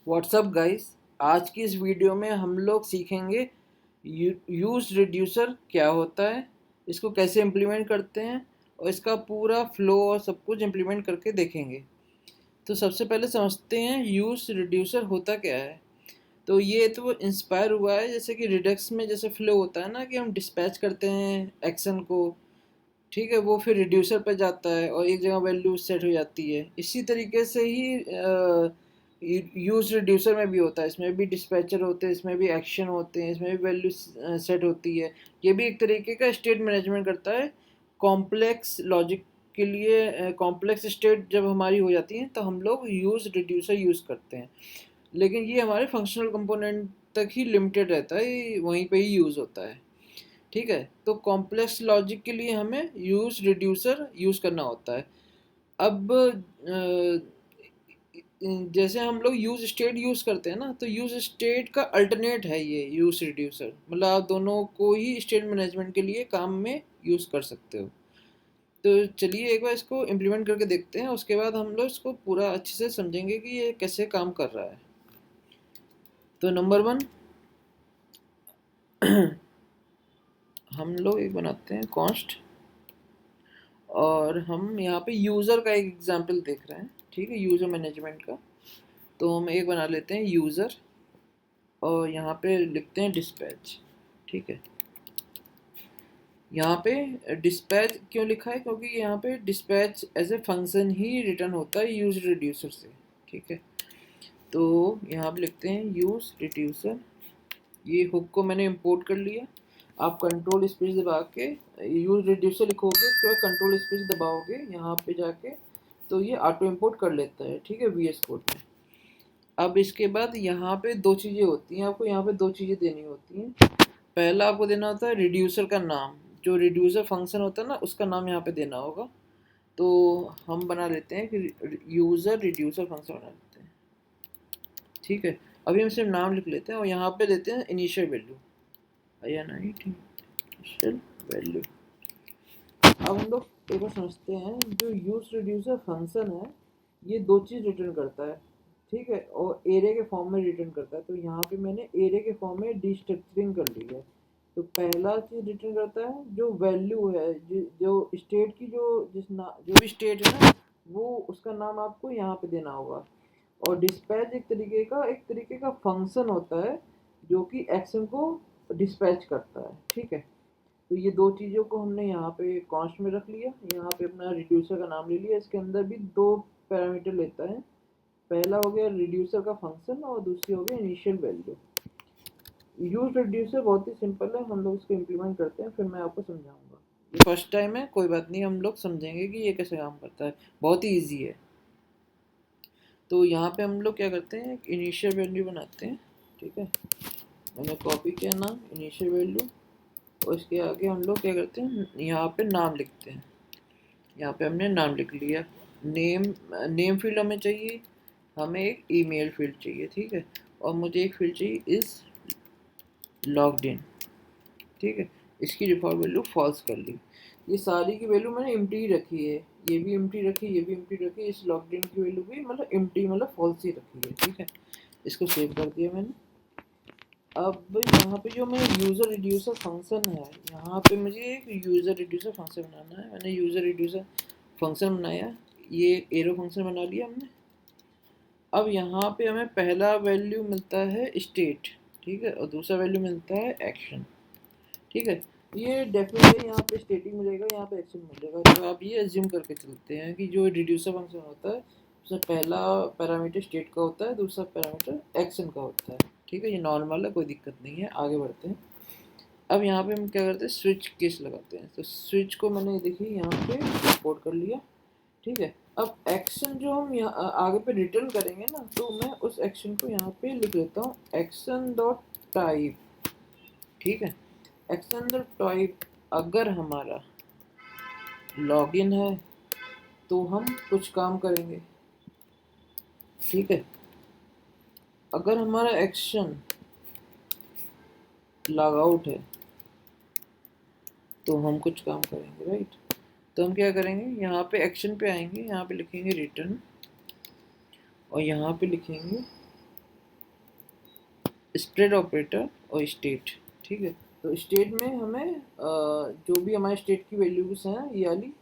WhatsApp guys. आज की इस वीडियो में हम लोग सीखेंगे यूज रिड्यूसर क्या होता है, इसको कैसे इम्प्लीमेंट करते हैं और इसका पूरा फ्लो और सब कुछ इम्प्लीमेंट करके देखेंगे। तो सबसे पहले समझते हैं यूज रिड्यूसर होता क्या है। तो ये तो इंस्पायर हुआ है जैसे कि रिडक्स में जैसे फ्लो होता है ना, कि हम डिस्पैच करते हैं एक्शन को, ठीक है, वो फिर रिड्यूसर पर जाता है और एक जगह वैल्यू सेट हो जाती है। इसी तरीके से ही यूज रिड्यूसर में भी होता है, इसमें भी डिस्पैचर होते हैं, इसमें भी एक्शन होते हैं, इसमें भी वैल्यू सेट होती है। ये भी एक तरीके का स्टेट मैनेजमेंट करता है। कॉम्प्लेक्स लॉजिक के लिए कॉम्प्लेक्स स्टेट जब हमारी हो जाती है तो हम लोग यूज रिड्यूसर यूज़ करते हैं, लेकिन ये हमारे फंक्शनल कंपोनेंट तक ही लिमिटेड रहता है, ये वहीं पे ही यूज़ होता है। ठीक है, तो कॉम्प्लेक्स लॉजिक के लिए हमें यूज रिड्यूसर यूज़ करना होता है। अब जैसे हम लोग यूज स्टेट यूज़ करते हैं ना, तो यूज स्टेट का अल्टरनेट है ये यूज रिड्यूसर। मतलब आप दोनों को ही स्टेट मैनेजमेंट के लिए काम में यूज़ कर सकते हो। तो चलिए एक बार इसको इम्प्लीमेंट करके देखते हैं, उसके बाद हम लोग इसको पूरा अच्छे से समझेंगे कि ये कैसे काम कर रहा है। तो नंबर वन हम लोग एक बनाते हैं कॉन्स्ट, और हम यहाँ पे यूज़र का एक एग्जांपल देख रहे हैं, ठीक है, यूज़र मैनेजमेंट का। तो हम एक बना लेते हैं यूज़र, और यहाँ पे लिखते हैं डिस्पैच। ठीक है, यहाँ पे डिस्पैच क्यों लिखा है, क्योंकि यहाँ पे डिस्पैच एज ए फंक्शन ही रिटर्न होता है यूज रिड्यूसर से। ठीक है, तो यहाँ पे लिखते हैं यूज रिड्यूसर। ये हुक को मैंने इंपोर्ट कर लिया। आप कंट्रोल स्पेस दबा के यूज रिड्यूसर लिखोगे, उसके बाद कंट्रोल स्पेस दबाओगे यहाँ पे जाके, तो ये ऑटो इंपोर्ट कर लेता है। ठीक है, वीएस कोड में। अब इसके बाद यहाँ पे दो चीज़ें होती हैं, आपको यहाँ पे दो चीज़ें देनी होती हैं। पहला आपको देना होता है रिड्यूसर का नाम, जो रिड्यूसर फंक्शन होता है ना, उसका नाम यहाँ पे देना होगा। तो हम बना लेते हैं कि यूज़र रिड्यूसर फंक्शन बना लेते हैं। ठीक है, अभी हम सिर्फ नाम लिख लेते हैं और यहाँ पे देते हैं इनिशियल वैल्यू, इनिशियल वैल्यू। अब हम लोग एक बार समझते हैं, जो यूज रिड्यूसर फंक्शन है ये दो चीज़ रिटर्न करता है। ठीक है, और एरे के फॉर्म में रिटर्न करता है। तो यहाँ पे मैंने एरे के फॉर्म में डिस्ट्रक्चरिंग कर ली है। तो पहला चीज़ रिटर्न करता है जो वैल्यू है, जो स्टेट की, जो भी स्टेट है ना, वो उसका नाम आपको यहाँ पे देना होगा। और डिस्पैच एक तरीके का फंक्शन होता है जो कि एक्शन को डिस्पैच करता है। ठीक है, तो ये दो चीज़ों को हमने यहाँ पे कॉन्स्ट में रख लिया। यहाँ पे अपना रिड्यूसर का नाम ले लिया। इसके अंदर भी दो पैरामीटर लेता है, पहला हो गया रिड्यूसर का फंक्शन और दूसरी हो गया इनिशियल वैल्यू। यूज रिड्यूसर बहुत ही सिंपल है, हम लोग इसको इम्प्लीमेंट करते हैं, फिर मैं आपको समझाऊंगा। ये फर्स्ट टाइम है, कोई बात नहीं, हम लोग समझेंगे कि ये कैसे काम करता है। बहुत ही ईजी है। तो यहाँ पे हम लोग क्या करते हैं, एक इनिशियल वैल्यू बनाते हैं। ठीक है, मैंने कॉपी किया नाम इनिशियल वैल्यू, और इसके आगे हम लोग क्या करते हैं, यहाँ पे नाम लिखते हैं। यहाँ पे हमने नाम लिख लिया। नेम नेम फील्ड हमें चाहिए, हमें एक ईमेल फील्ड चाहिए। ठीक है, और मुझे एक फील्ड चाहिए इस लॉग्ड इन। ठीक है, इसकी डिफ़ॉल्ट वैल्यू फॉल्स कर ली। ये सारी की वैल्यू मैंने एम्प्टी ही रखी है, ये भी एम्प्टी रखी, ये भी एम्प्टी रखी, इस लॉग्ड इन की वैल्यू भी मतलब एम्प्टी, मतलब फॉल्स ही रखी है। ठीक है, इसको सेव कर दिया मैंने। अब यहाँ पे जो मेरा यूज़र रिड्यूसर फंक्शन है, यहाँ पे मुझे एक यूज़र रिड्यूसर फंक्शन बनाना है। मैंने यूज़र रिड्यूसर फंक्शन बनाया, ये एरो फंक्शन बना लिया हमने। अब यहाँ पे हमें पहला वैल्यू मिलता है स्टेट, ठीक है, और दूसरा वैल्यू मिलता है एक्शन। ठीक है, ये डेफिनेटली यहाँ पे स्टेटिक मिलेगा, यहाँ पे एक्शन मिलेगा। तो आप ये एज्यूम करके चलते हैं कि जो रिड्यूसर फंक्शन होता है उसमें पहला पैरामीटर स्टेट का होता है, दूसरा पैरामीटर एक्शन का होता है। ठीक है, ये नॉर्मल है, कोई दिक्कत नहीं है। आगे बढ़ते हैं। अब यहाँ पे हम क्या करते हैं, स्विच केस लगाते हैं। तो स्विच को मैंने देखिए यहाँ पे इंपोर्ट कर लिया। ठीक है, अब एक्शन जो हम यहाँ आगे पे रिटर्न करेंगे ना, तो मैं उस एक्शन को यहाँ पे लिख लेता हूँ एक्शन डॉट टाइप। ठीक है, एक्शन डॉट टाइप अगर हमारा लॉगिन है तो हम कुछ काम करेंगे। ठीक है, अगर हमारा एक्शन लॉग आउट है तो हम कुछ काम करेंगे, राइट। तो हम क्या करेंगे, यहाँ पे एक्शन पे आएंगे, यहाँ पे लिखेंगे रिटर्न, और यहाँ पे लिखेंगे स्प्रेड ऑपरेटर और स्टेट। ठीक है, तो स्टेट में हमें जो भी हमारे स्टेट की वैल्यूज हैं, ये वाली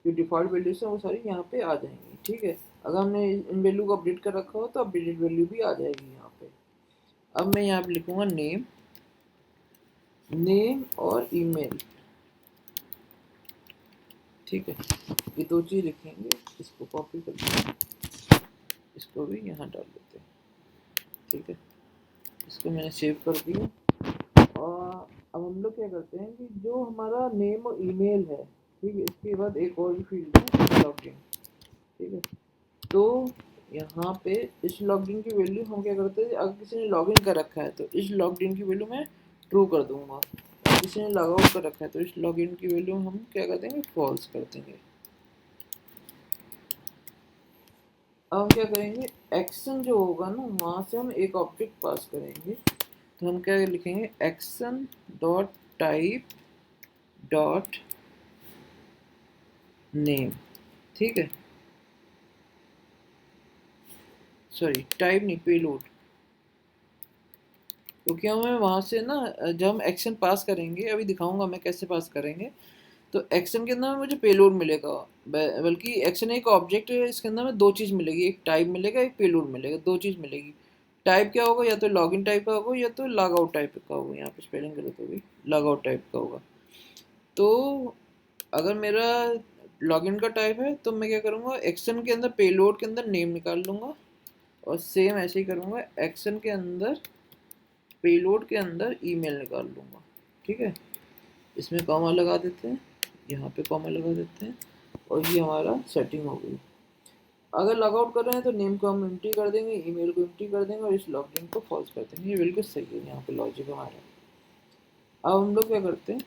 जो डिफ़ॉल्ट वैल्यूज हैं वो सारी यहाँ पे आ जाएंगी। ठीक है, अगर हमने इन वैल्यू को अपडेट कर रखा हो तो अपडेटेड वैल्यू भी आ जाएगी यहाँ पे। अब मैं यहाँ पे लिखूँगा नेम और ईमेल। ठीक है, ये दो चीज़ लिखेंगे, इसको कॉपी करते हैं, इसको भी यहाँ डाल देते हैं। ठीक है, इसको मैंने सेव कर दिया। और अब हम लोग क्या करते हैं कि जो हमारा नेम और ईमेल है, ठीक है, इसके बाद एक और भी फील्ड है लॉगिन। ठीक है, तो यहाँ पे इस लॉगिन की वैल्यू हम क्या करते हैं, अगर किसी ने लॉगिन कर रखा है तो इस लॉगिन की वैल्यू मैं ट्रू कर दूंगा, किसी ने लॉग आउट कर रखा है तो इस लॉगिन की वैल्यू हम क्या कर देंगे, फॉल्स कर देंगे। अब हम क्या करेंगे, एक्शन जो होगा ना वहाँ से हम एक ऑब्जेक्ट पास करेंगे, तो हम क्या लिखेंगे, action dot type dot name. ठीक है, सॉरी टाइप नहीं, पेलोड, क्योंकि हमें वहाँ से ना जब हम एक्शन पास करेंगे, अभी दिखाऊंगा मैं कैसे पास करेंगे, तो एक्शन के अंदर मुझे पेलोड मिलेगा, बल्कि एक्शन एक ऑब्जेक्ट है, इसके अंदर में दो चीज़ मिलेगी, एक टाइप मिलेगा, एक पेलोड मिलेगा, दो चीज़ मिलेगी। टाइप क्या होगा, या तो लॉगिन टाइप का होगा या तो लॉग आउट टाइप का होगा, यहाँ पे स्पेलिंग गलत होगी, लॉग आउट टाइप का होगा। तो अगर मेरा लॉगिन का टाइप है तो मैं क्या करूँगा, एक्शन के अंदर पेलोड के अंदर नेम निकाल लूँगा, और सेम ऐसे ही करूँगा, एक्शन के अंदर पेलोड के अंदर ईमेल निकाल लूँगा। ठीक है, इसमें कॉमा लगा देते हैं, यहाँ पे कॉमा लगा देते हैं, और ये हमारा सेटिंग हो गई। अगर लॉग आउट कर रहे हैं तो नेम को हम एम्प्टी कर देंगे, ईमेल को एम्प्टी कर देंगे, और इस लॉगिन को फॉल्स कर देंगे। ये बिल्कुल सही है यहाँ पे लॉजिक हमारा। अब हम लोग क्या करते हैं,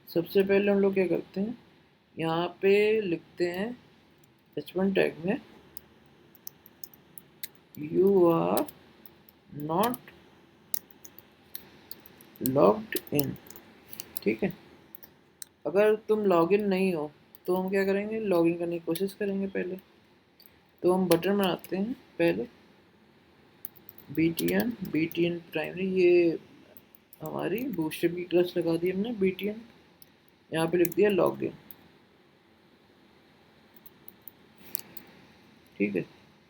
सबसे पहले हम लोग क्या करते हैं, यहाँ पे लिखते हैं h1 टैग में you are not logged in. ठीक है, अगर तुम लॉगिन नहीं हो तो हम क्या करेंगे, लॉगिन करने की कोशिश करेंगे पहले। तो हम बटन बनाते हैं पहले, btn प्राइमरी, ये हमारी बूटस्ट्रैप की क्लास लगा दी हमने btn, यहाँ पे लिख दिया लॉगिन। ठीक है,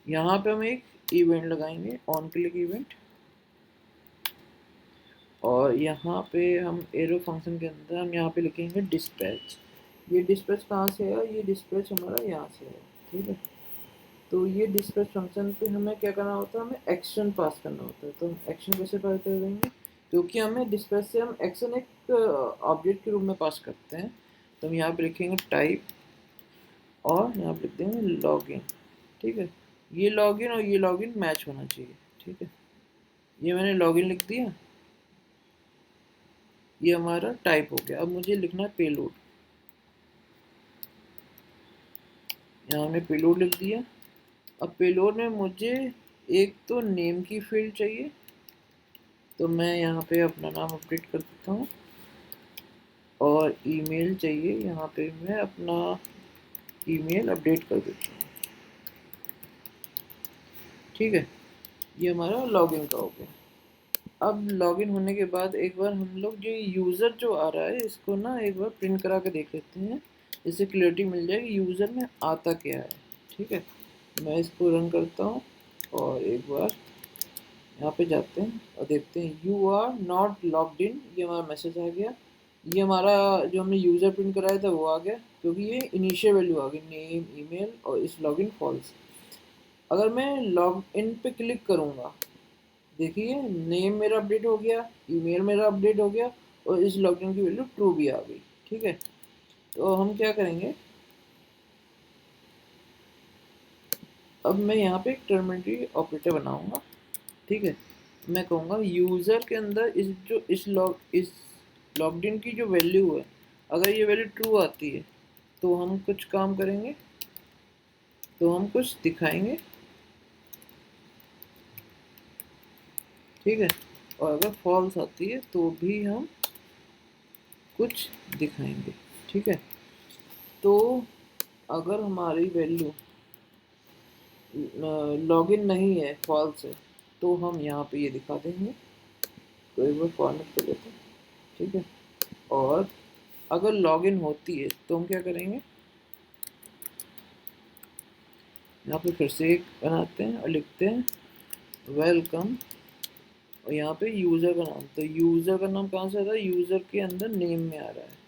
यहाँ पे हम एक इवेंट लगाएंगे, ऑन क्लिक इवेंट, और यहाँ पे हम एरो फंक्शन के अंदर हम यहाँ पे लिखेंगे डिस्पैच। ये डिस्पैच कहाँ से है, ये डिस्पैच हमारा यहाँ से है। ठीक है, तो ये डिस्पैच फंक्शन पे हमें क्या करना होता है, हमें एक्शन पास करना होता है। तो हम एक्शन कैसे पास कर देंगे, क्योंकि हमें डिस्पैच से हम एक्शन एक ऑब्जेक्ट के रूप में पास करते हैं, तो हम यहाँ पे लिखेंगे टाइप, और यहाँ पे लिख देंगे लॉगिन। ठीक है, ये लॉगिन और ये लॉगिन मैच होना चाहिए। ठीक है, ये मैंने लॉगिन लिख दिया, ये हमारा टाइप हो गया। अब मुझे लिखना है पेलोड, यहाँ हमने पेलोड लिख दिया। अब पेलोड में मुझे एक तो नेम की फील्ड चाहिए, तो मैं यहाँ पे अपना नाम अपडेट कर देता हूँ, और ईमेल चाहिए, यहाँ पे मैं अपना ईमेल अपडेट कर देता हूँ। ठीक है, ये हमारा लॉगिन का हो गया। अब लॉगिन होने के बाद एक बार हम लोग जो यूज़र जो आ रहा है इसको ना एक बार प्रिंट करा के देख लेते हैं, इससे क्लियरिटी मिल जाएगी यूज़र में आता क्या है। ठीक है, मैं इसको रन करता हूँ, और एक बार यहाँ पे जाते हैं और देखते हैं you are not logged in, ये हमारा मैसेज आ गया। ये हमारा जो हमने यूज़र प्रिंट कराया था वो आ गया, क्योंकि ये इनिशियल वैल्यू आ गई, नेम ईमेल और इस लॉगिन फॉल्स। अगर मैं लॉग इन पे क्लिक करूँगा, देखिए नेम मेरा अपडेट हो गया, ईमेल मेरा अपडेट हो गया, और इस लॉगिन की वैल्यू ट्रू भी आ गई। ठीक है, तो हम क्या करेंगे, अब मैं यहाँ पे एक टर्मिनेटरी ऑपरेटर बनाऊँगा। ठीक है, मैं कहूँगा यूज़र के अंदर इस लॉग्ड इन की जो वैल्यू है, अगर ये वैल्यू ट्रू आती है तो हम कुछ काम करेंगे, तो हम कुछ दिखाएंगे। ठीक है, और अगर फॉल्स आती है तो भी हम कुछ दिखाएंगे। ठीक है, तो अगर हमारी वैल्यू लॉगिन नहीं है, फॉल्स है, तो हम यहाँ पे ये दिखा देंगे, तो एक बार फॉर्मेट कर लेते हैं, ठीक है। और अगर लॉगिन होती है तो हम क्या करेंगे, यहाँ पे फिर से एक बनाते हैं और लिखते हैं वेलकम, और यहाँ पे यूज़र का नाम, तो यूज़र का नाम कहाँ से आता है, यूज़र के अंदर नेम में आ रहा है।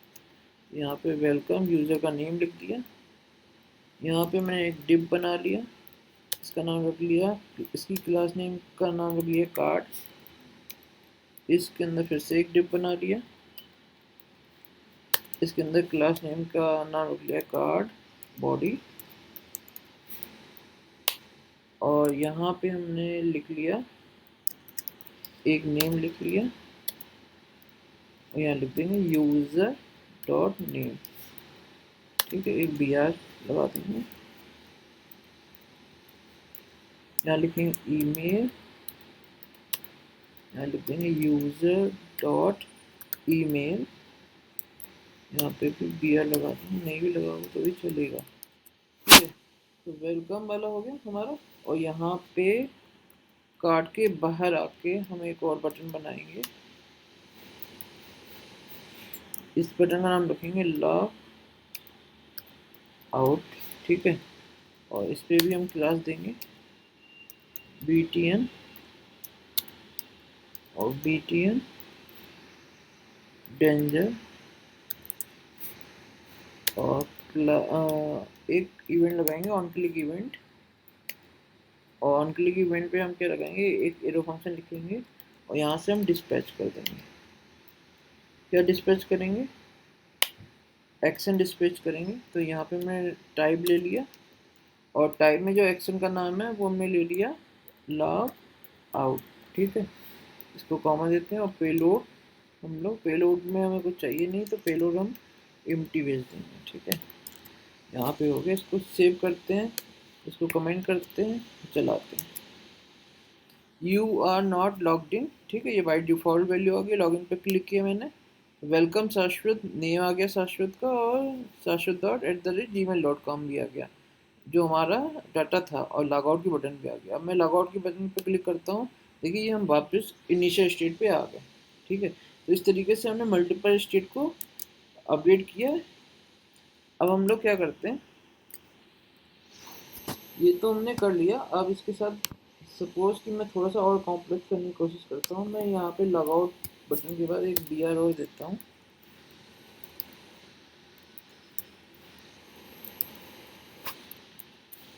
यहाँ पे वेलकम यूज़र का नेम लिख दिया। यहाँ पे मैंने एक डिप बना लिया, इसका नाम रख लिया, इसकी क्लास नेम का नाम रख लिया कार्ड। इसके अंदर फिर से एक डिप बना लिया, इसके अंदर क्लास नेम का नाम रख लिया कार्ड बॉडी। और यहाँ पे हमने लिख लिया, एक नेम लिख लिया, और यहाँ लिख देंगे यूज़र डॉट नेम, ठीक है। एक br लगा देंगे, यहाँ लिखेंगे ईमेल, यहाँ लिख देंगे यूज़र डॉट ईमेल, यहाँ पे भी br लगा देंगे, नहीं भी लगाओगे तो भी चलेगा, ठीक है। तो वेलकम वाला हो गया हमारा। और यहाँ पे कार्ड के बाहर आके हम एक और बटन बनाएंगे, इस बटन का नाम रखेंगे लॉग आउट, ठीक है। और इस पे भी हम क्लास देंगे btn और btn डेंजर, और एक इवेंट लगाएंगे ऑन क्लिक इवेंट। और ऑन क्लिक इवेंट पे हम क्या लगाएंगे, एक एरो फंक्शन लिखेंगे, और यहाँ से हम डिस्पैच कर देंगे। क्या डिस्पैच करेंगे, एक्शन डिस्पैच करेंगे। तो यहाँ पे मैं टाइप ले लिया, और टाइप में जो एक्शन का नाम है वो हमने ले लिया लॉग आउट, ठीक है। इसको कॉमा देते हैं, और पेलोड, हम लोग पेलोड में हमें कुछ चाहिए नहीं, तो पेलोड हम एम्प्टी भेज देंगे, ठीक है। यहाँ पे हो गया, इसको सेव करते हैं, इसको कमेंट करते हैं, चलाते हैं। You are not logged in, ठीक है, ये बाई डिफ़ॉल्ट वैल्यू आ गई। लॉगिन पे क्लिक किया मैंने, वेलकम शाश्वत नेम आ गया शाश्वत का, और shashwat.@gmail.com भी आ गया, जो हमारा डाटा था, और लॉग आउट की बटन पे आ गया। अब मैं लॉग आउट की बटन पे क्लिक करता हूँ, देखिए ये हम वापस इनिशियल स्टेट पे आ गए, ठीक है। तो इस तरीके से हमने मल्टीपल स्टेट को अपडेट किया है। अब हम लोग क्या करते हैं, ये तो हमने कर लिया। अब इसके साथ सपोज कि मैं थोड़ा सा और कॉम्प्लेक्स करने की कोशिश करता हूँ, मैं यहाँ पे लॉग आउट बटन के बाद एक br और देता हूँ,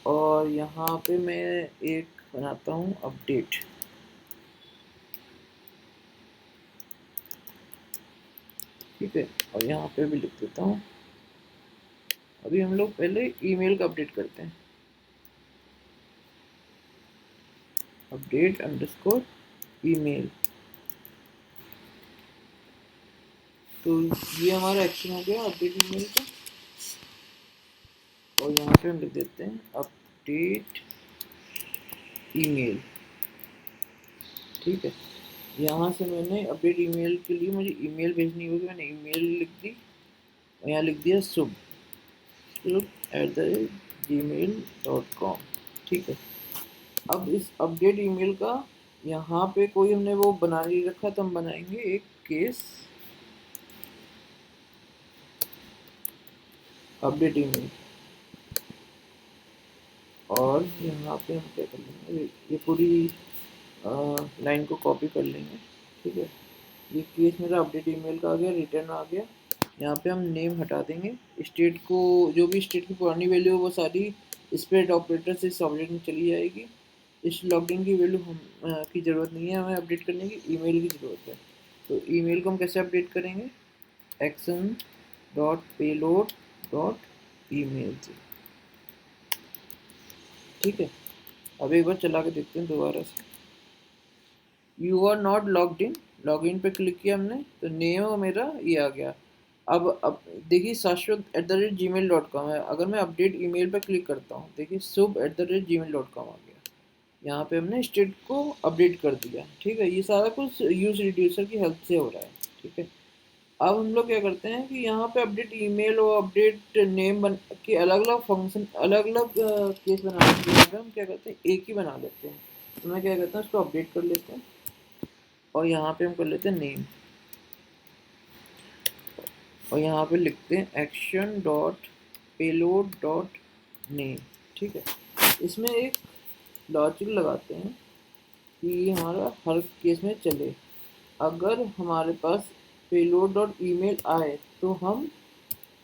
और यहाँ पे मैं एक बनाता हूँ अपडेट, ठीक है। और यहाँ पे भी लिख देता हूँ, अभी हम लोग पहले ईमेल का अपडेट करते हैं, अपडेट अंडरस्कोर ईमेल। तो ये हमारा एक्शन हो गया अपडेट ईमेल का। और यहाँ पे हम लिख देते हैं अपडेट ईमेल, ठीक है। यहाँ से मैंने अपडेट ईमेल के लिए मुझे ईमेल भेजनी होगी, मैंने ईमेल लिख दी, और यहाँ लिख दिया शुभ@gmail.com, ठीक है। अब इस अपडेट ईमेल का यहाँ पे कोई हमने वो बना नहीं रखा, तो हम बनाएंगे एक केस अपडेट ईमेल, और यहाँ पे हम क्या कर लेंगे, ये पूरी लाइन को कॉपी कर लेंगे, ठीक है। ये केस मेरा अपडेट ईमेल का आ गया, रिटर्न आ गया। यहाँ पे हम नेम हटा देंगे, स्टेट को, जो भी स्टेट की पुरानी वैल्यू है वो सारी स्प्रेड ऑपरेटर से इस ऑब्जेक्ट में चली जाएगी। इस लॉगिन की वैल्यू हम की ज़रूरत नहीं है हमें अपडेट करने की, ईमेल की ज़रूरत है। तो ईमेल को हम कैसे अपडेट करेंगे, action dot payload dot email से, ठीक है। अब एक बार चला के देखते हैं दोबारा से, you are not logged in, log in पे क्लिक किया हमने, तो नेम मेरा ये आ गया। अब देखिए shashwat@gmail.com है, अगर मैं अपडेट ईमेल पे क्लिक करता हूँ, देखिए शुभ@gmail.com आ गया। यहाँ पे हमने स्टेट को अपडेट कर दिया, ठीक है। ये सारा कुछ यूज रिड्यूसर की हेल्प से हो रहा है, ठीक है। अब हम लोग क्या करते हैं कि यहाँ पे अपडेट ईमेल और अपडेट नेम बन के अलग अलग फंक्शन, अलग अलग केस बनाने के लिए हम क्या करते हैं, एक ही बना लेते हैं। तो मैं क्या करता हूँ, इसको अपडेट कर लेते हैं और यहाँ पे हम कर लेते हैं नेम और यहाँ पे लिखते हैं action dot payload dot name. ठीक है, इसमें एक लॉजिक लगाते हैं कि हमारा हर केस में चले। अगर हमारे पास पेलोड डॉट ईमेल आए तो हम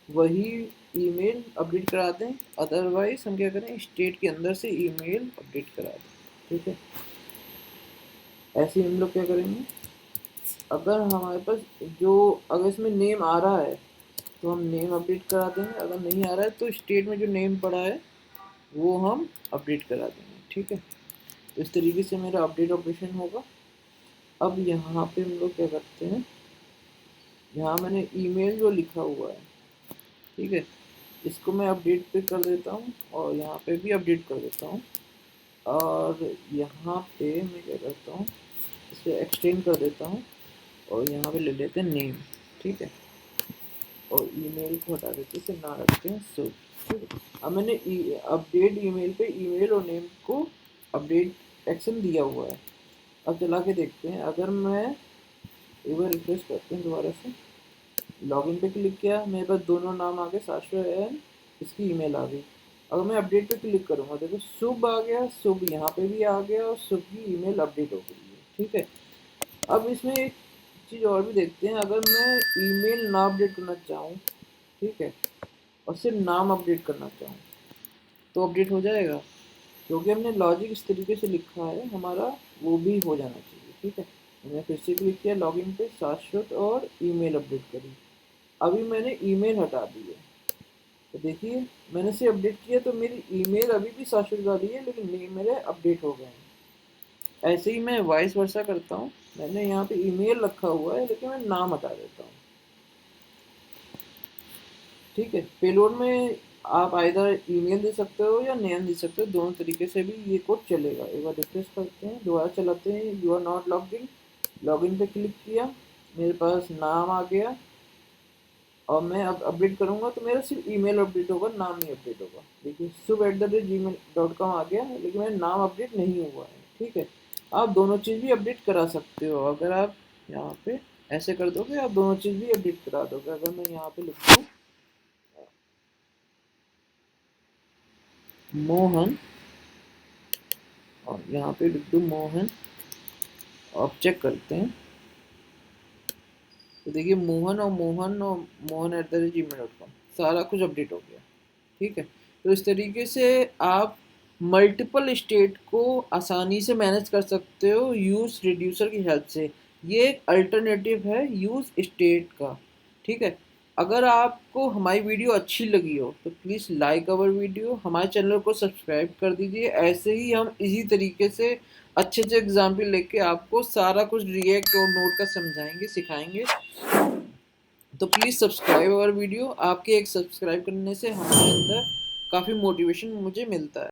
वही ईमेल अपडेट करा दें, अदरवाइज हम क्या करें, स्टेट के अंदर से ईमेल अपडेट करा दें। ठीक है, ऐसे हम लोग क्या करेंगे, अगर हमारे पास जो अगर इसमें नेम आ रहा है तो हम नेम अपडेट करा देंगे, अगर नहीं आ रहा है तो स्टेट में जो नेम पड़ा है वो हम अपडेट करा देंगे। ठीक है, तो इस तरीके से मेरा अपडेट ऑपरेशन होगा। अब यहाँ पे हम लोग क्या करते हैं, यहाँ मैंने ईमेल जो लिखा हुआ है, ठीक है, इसको मैं अपडेट पे कर देता हूँ और यहाँ पे भी अपडेट कर देता हूँ और यहाँ पे मैं क्या करता हूँ, इसे एक्सटेंड कर देता हूँ और यहाँ पे ले लेते हैं नेम। ठीक है, और ईमेल को हटा देते हैं, इसे ना रखते हैं शुभ। ठीक है, अब मैंने अपडेट ईमेल पे ईमेल और नेम को अपडेट एक्शन दिया हुआ है। अब चला के देखते हैं, अगर मैं एक बार रिफ्रेश करते हैं दोबारा से, लॉगिन पे क्लिक किया, मेरे पास दोनों नाम आ गए, साशा एंड इसकी ईमेल आ गई। अगर मैं अपडेट पे क्लिक करूँगा, देखो शुभ आ गया, शुभ यहाँ पे भी आ गया और शुभ की ईमेल अपडेट हो गई है। ठीक है, अब इसमें एक चीज़ और भी देखते हैं, अगर मैं ईमेल ना अपडेट करना चाहूँ, ठीक है, और सिर्फ नाम अपडेट करना चाहूँ तो अपडेट हो जाएगा, क्योंकि हमने लॉजिक इस तरीके से लिखा है हमारा, वो भी हो जाना चाहिए। ठीक है, मैंने फिर से क्लिक किया लॉगिन पे, शाश्वत और ईमेल अपडेट करी। अभी मैंने ईमेल हटा दी है, तो देखिए मैंने से अपडेट किया तो मेरी ईमेल अभी भी शाश्वत वाली है, लेकिन नेम मेरे अपडेट हो गए हैं। ऐसे ही मैं वाइस वर्सा करता हूँ, मैंने यहाँ पे ईमेल रखा हुआ है लेकिन मैं नाम हटा देता हूँ। ठीक है, पेलोड में आप आइदर ईमेल दे सकते हो या नेम दे सकते हो, दोनों तरीके से भी ये कोड चलेगा। एक बार रिफ्रेश करते हैं, दोबारा चलाते हैं, you are not logged in, login पे क्लिक किया, मेरे पास नाम आ गया और मैं अब अपडेट करूंगा तो मेरा सिर्फ ईमेल अपडेट होगा, नाम नहीं अपडेट होगा। देखिए शुभ@gmail.com आ गया, लेकिन मेरा नाम अपडेट नहीं हुआ है। ठीक है, आप दोनों चीज़ भी अपडेट करा सकते हो, अगर आप यहाँ पे ऐसे कर दोगे आप दोनों चीज़ भी अपडेट करा दोगे। अगर मैं यहाँ पे लिख दूँ मोहन और यहाँ पे लिख दूँ मोहन, अब चेक करते हैं तो देखिए मोहन@gmail.com सारा कुछ अपडेट हो गया। ठीक है, तो इस तरीके से आप मल्टीपल स्टेट को आसानी से मैनेज कर सकते हो यूज रिड्यूसर की हेल्प से। ये एक अल्टरनेटिव है यूज स्टेट का। ठीक है, अगर आपको हमारी वीडियो अच्छी लगी हो तो प्लीज़ लाइक अवर वीडियो, हमारे चैनल को सब्सक्राइब कर दीजिए। ऐसे ही हम इसी तरीके से अच्छे अच्छे एग्जाम्पल लेके आपको सारा कुछ रिएक्ट और नोट का समझाएंगे, सिखाएंगे। तो प्लीज़ सब्सक्राइब अवर वीडियो, आपके एक सब्सक्राइब करने से हमारे अंदर काफ़ी मोटिवेशन मुझे मिलता है।